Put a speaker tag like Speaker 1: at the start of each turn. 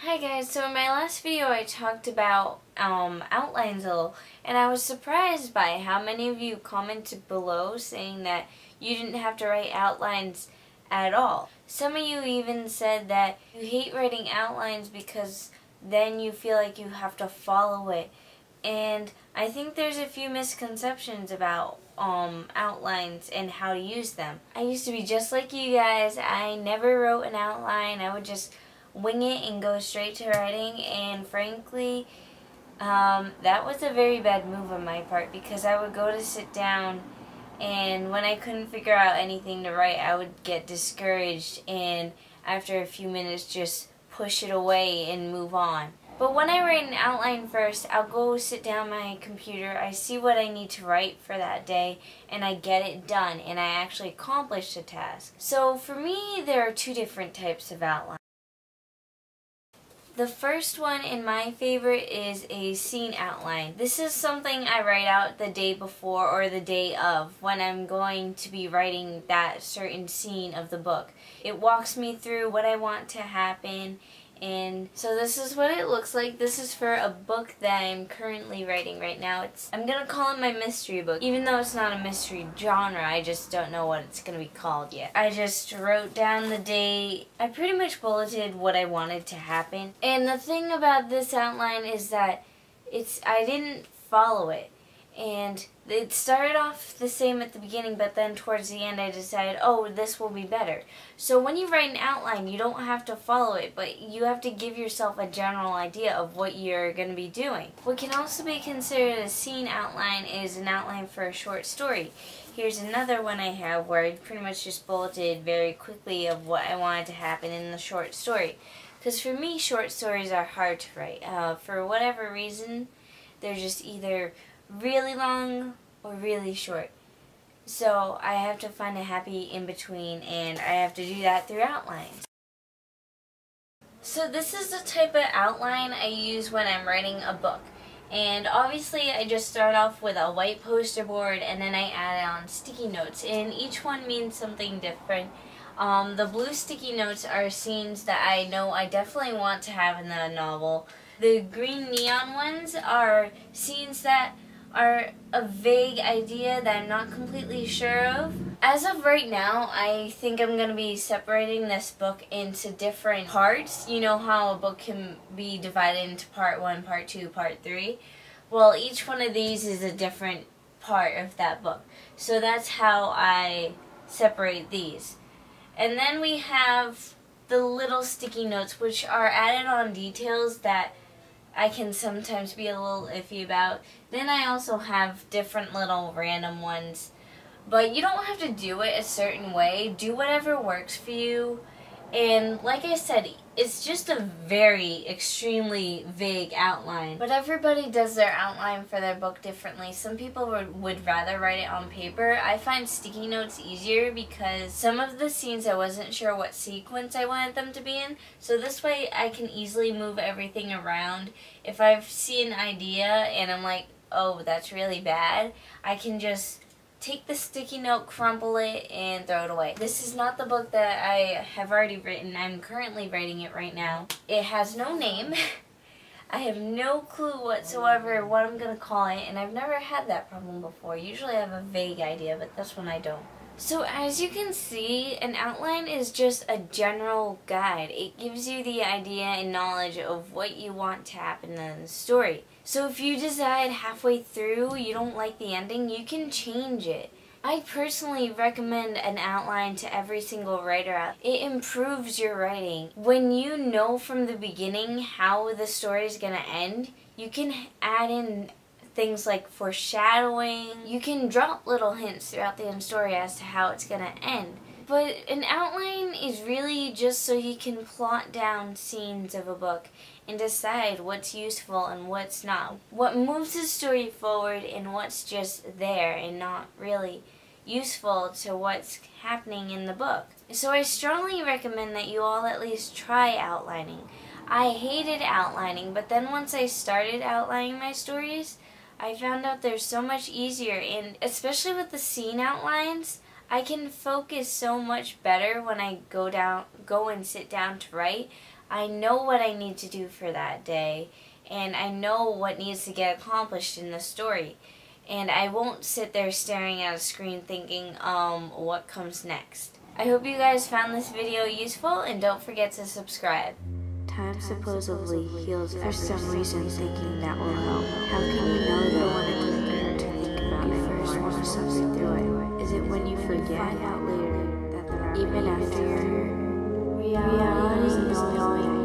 Speaker 1: Hi guys, so in my last video I talked about outlines a little, and I was surprised by how many of you commented below saying that you didn't have to write outlines at all. Some of you even said that you hate writing outlines because then you feel like you have to follow it. And I think there's a few misconceptions about outlines and how to use them. I used to be just like you guys. I never wrote an outline. I would just wing it and go straight to writing, and frankly that was a very bad move on my part, because I would go to sit down and when I couldn't figure out anything to write, I would get discouraged and after a few minutes just push it away and move on. But when I write an outline first, I'll go sit down at my computer, I see what I need to write for that day, and I get it done, and I actually accomplish the task. So for me, there are two different types of outlines. The first one, and my favorite, is a scene outline. This is something I write out the day before or the day of when I'm going to be writing that certain scene of the book. It walks me through what I want to happen, and so this is what it looks like. This is for a book that I'm currently writing right now. I'm going to call it my mystery book, even though it's not a mystery genre. I just don't know what it's going to be called yet. I just wrote down the day. I pretty much bulleted what I wanted to happen. And the thing about this outline is that I didn't follow it. And it started off the same at the beginning, but then towards the end I decided, oh, this will be better. So when you write an outline, you don't have to follow it, but you have to give yourself a general idea of what you're going to be doing. What can also be considered a scene outline is an outline for a short story. Here's another one I have where I pretty much just bulleted very quickly of what I wanted to happen in the short story. Because for me, short stories are hard to write. For whatever reason, they're just either really long or really short. So I have to find a happy in between, and I have to do that through outlines. So this is the type of outline I use when I'm writing a book. And obviously I just start off with a white poster board, and then I add on sticky notes, and each one means something different. The blue sticky notes are scenes that I know I definitely want to have in the novel. The green neon ones are scenes that are a vague idea that I'm not completely sure of. As of right now, I think I'm going to be separating this book into different parts. You know how a book can be divided into part 1, part 2, part 3? Well, each one of these is a different part of that book. So that's how I separate these. And then we have the little sticky notes, which are added on details that I can sometimes be a little iffy about. Then I also have different little random ones. But you don't have to do it a certain way. Do whatever works for you. And like I said, it's just a very extremely vague outline. But everybody does their outline for their book differently. Some people would rather write it on paper. I find sticky notes easier because some of the scenes I wasn't sure what sequence I wanted them to be in. So this way I can easily move everything around. If I see an idea and I'm like, oh, that's really bad, I can just take the sticky note, crumple it, and throw it away. This is not the book that I have already written. I'm currently writing it right now. It has no name. I have no clue whatsoever what I'm going to call it, and I've never had that problem before. Usually I have a vague idea, but this one I don't. So as you can see, an outline is just a general guide. It gives you the idea and knowledge of what you want to happen in the story. So if you decide halfway through you don't like the ending, you can change it. I personally recommend an outline to every single writer out. It improves your writing. When you know from the beginning how the story is going to end, you can add in things like foreshadowing. You can drop little hints throughout the story as to how it's going to end. But an outline is really just so you can plot down scenes of a book and decide what's useful and what's not. What moves the story forward and what's just there and not really useful to what's happening in the book. So I strongly recommend that you all at least try outlining. I hated outlining, but then once I started outlining my stories, I found out they're so much easier, and especially with the scene outlines, I can focus so much better when I go and sit down to write. I know what I need to do for that day, and I know what needs to get accomplished in the story. And I won't sit there staring at a screen thinking, what comes next. I hope you guys found this video useful, and don't forget to subscribe.
Speaker 2: Time supposedly heals for some reason, thinking that will help. How can you know the one it doesn't hurt to think about it? You first want to suffer through it. Is it when you forget? Find out later that even after your reality is knowing